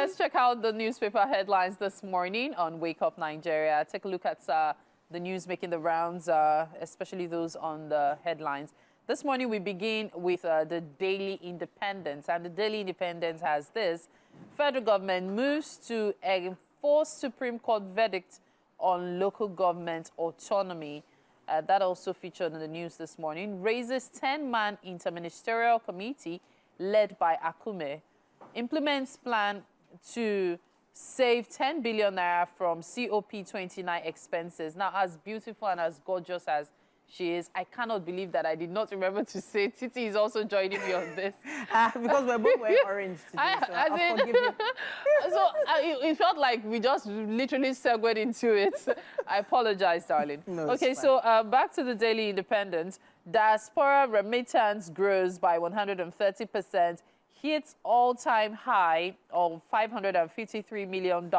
let's check out the newspaper headlines this morning on Wake Up Nigeria. Take a look at the news making the rounds, especially those on the headlines. This morning, we begin with the Daily Independent, and the Daily Independent has this: federal government moves to enforce Supreme Court verdict on local government autonomy. That also featured in the news this morning. Raises 10-man Inter-Ministerial Committee led by Akume. Implements plan to save 10 billion naira from COP29 expenses. Now, as beautiful and as gorgeous as she is, I cannot believe that I did not remember to say Titi is also joining me on this. Because we're both wearing orange today, so I'll forgive you. So it felt like we just literally segued into it. I apologize, darling. No, okay, so back to the Daily Independent. Diaspora remittance grows by 130%, hits all-time high of $553 million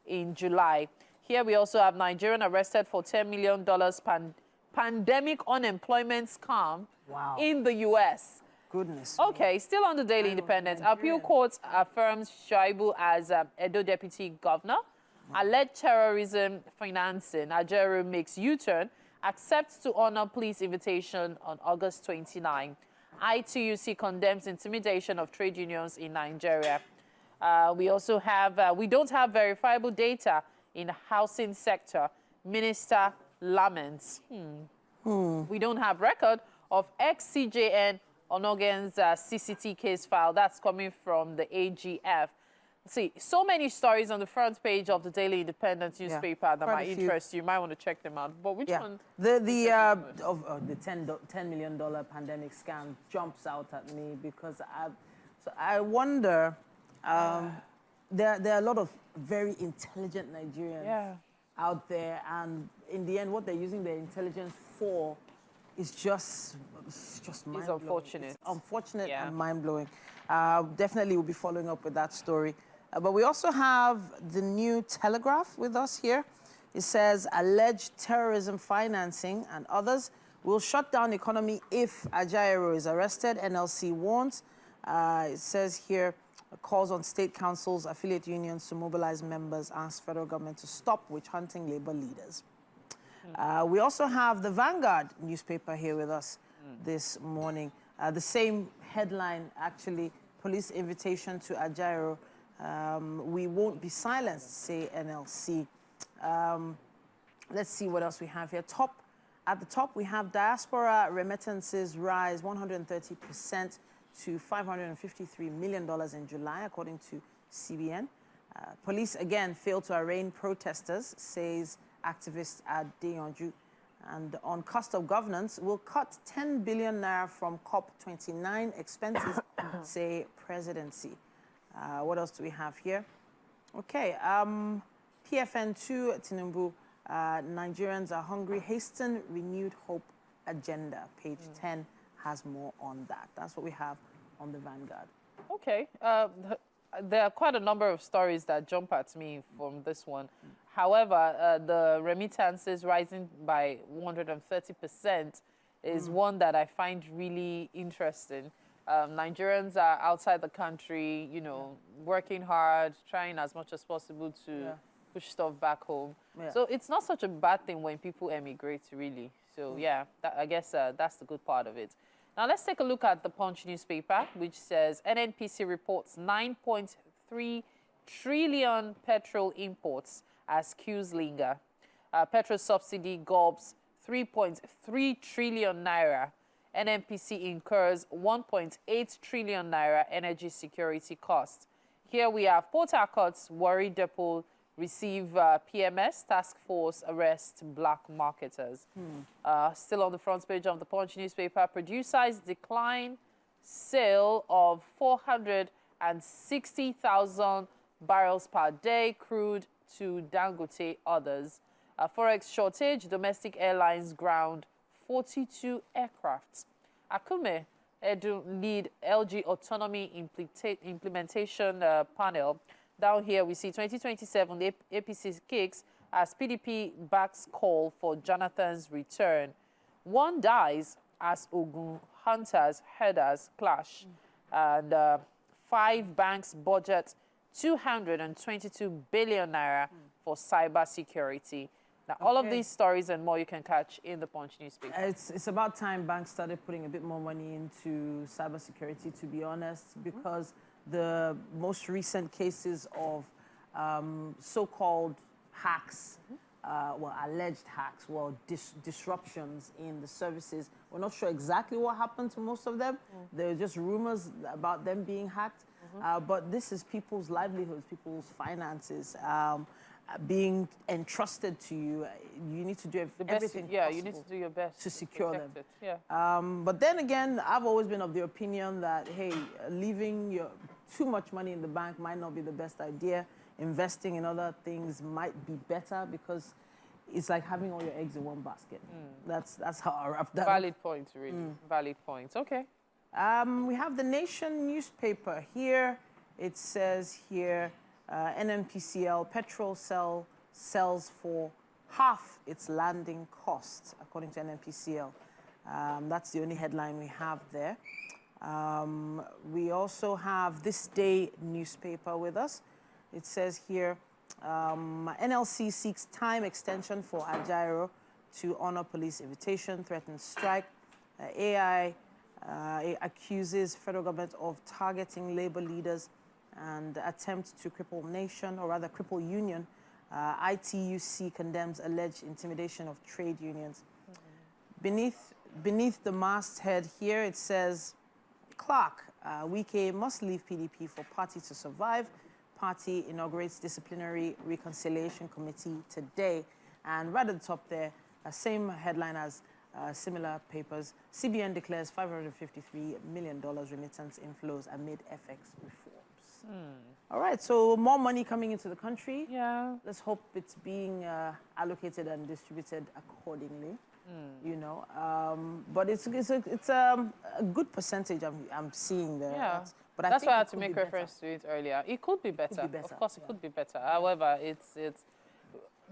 in July. Here we also have Nigerian arrested for $10 million pandemic unemployment scam in the U.S. Goodness. Okay, still on the Daily Independent. Appeal Court affirms Shaibu as Edo Deputy Governor. Alleged terrorism financing. Ajaero makes U-turn, accepts to honor police invitation on August 29. ITUC condemns intimidation of trade unions in Nigeria. We also have, we don't have verifiable data in the housing sector. Minister laments. We don't have record of ex-CJN Onogen's CCT case file. That's coming from the AGF. See, so many stories on the front page of the Daily Independent newspaper that might interest you. You might want to check them out. But which one? The $10 million pandemic scam jumps out at me because I wonder, there are a lot of very intelligent Nigerians out there, and in the end, what they're using their intelligence for is just mind-blowing. It's unfortunate. It's unfortunate and mind-blowing. Definitely we'll be following up with that story. But we also have the New Telegraph with us here. It says, alleged terrorism financing and others will shut down economy if Ajaero is arrested, NLC warns. It says here, calls on state councils, affiliate unions to mobilize members, asks federal government to stop witch-hunting labor leaders. We also have the Vanguard newspaper here with us this morning. The same headline, actually, police invitation to Ajaero. We won't be silenced, say NLC. Let's see what else we have here. At the top, we have diaspora remittances rise 130% to $553 million in July, according to CBN. Police, again, failed to arraign protesters, says activist at Deonju. And on cost of governance, will cut 10 billion naira from COP29 expenses, say presidency. What else do we have here? Okay, PFN2, Tinubu, Nigerians are hungry, hasten renewed hope agenda. Page 10 has more on that. That's what we have on the Vanguard. Okay, there are quite a number of stories that jump at me from this one. However, the remittances rising by 130% is one that I find really interesting. Nigerians are outside the country, you know, working hard, trying as much as possible to push stuff back home. So it's not such a bad thing when people emigrate, really. So I guess that's the good part of it. Now let's take a look at the Punch newspaper, which says NNPC reports 9.3 trillion petrol imports as queues linger. Petrol subsidy gobs 3.3 trillion naira. NNPC incurs 1.8 trillion naira energy security costs. Here we have Port Harcourt's Warri Depot receive PMS task force arrest black marketers. Still on the front page of the Punch newspaper, producers decline sale of 460,000 barrels per day crude to Dangote others. Forex shortage, domestic airlines ground 42 aircrafts. Akume lead LG Autonomy implementation panel. Down here we see 2027, the APC kicks as PDP backs call for Jonathan's return. One dies as Ogun hunters, herders clash. And 5 banks budget 222 billion naira for cyber security. Now, all of these stories and more you can catch in the Punch newspaper. It's about time banks started putting a bit more money into cybersecurity, to be honest, because the most recent cases of so-called hacks, well, alleged hacks, well, disruptions in the services. We're not sure exactly what happened to most of them. There are just rumors about them being hacked. But this is people's livelihoods, people's finances being entrusted to you. You need to do everything possible, you need to do your best to secure them. it. Yeah. But then again, I've always been of the opinion that, hey, leaving too much money in the bank might not be the best idea. Investing in other things might be better, because it's like having all your eggs in one basket. That's how I wrap that up. Valid point, really. Valid point. Okay. We have the Nation newspaper here. It says here, NNPCL petrol sells for half its landing cost, according to NNPCL. That's the only headline we have there. We also have This Day newspaper with us. It says here, NLC seeks time extension for Ajaero to honor police invitation, threatens strike. AI accuses federal government of targeting labor leaders and attempt to cripple nation, or rather cripple union. ITUC condemns alleged intimidation of trade unions. Beneath the masthead here, it says, Clark, Wike must leave PDP for party to survive. Party inaugurates disciplinary reconciliation committee today. And right at the top there, same headline as similar papers. CBN declares $553 million remittance inflows amid FX reforms. All right, so more money coming into the country. Yeah. Let's hope it's being allocated and distributed accordingly. You know, but it's a good percentage I'm seeing there. Yeah. But that's why I had to make reference to it earlier. It could be better. Of course, it could be better. However, it's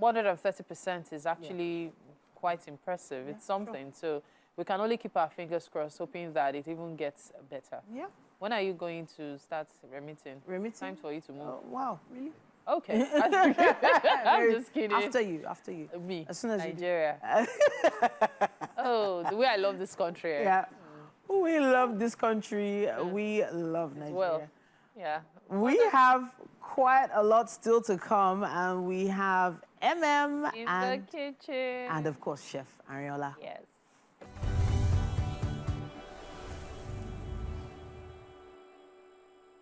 130% is actually quite impressive. It's something. So we can only keep our fingers crossed, hoping that it even gets better. Yeah. When are you going to start remitting? Remitting? Time for you to move. Wow, really? Okay. I'm just kidding. After you. Me. As soon as Nigeria. Oh, the way I love this country. Yeah. We love this country. We love Nigeria. Well, yeah. We have quite a lot still to come, and we have MM in the kitchen. and of course Chef Ariola. Yes.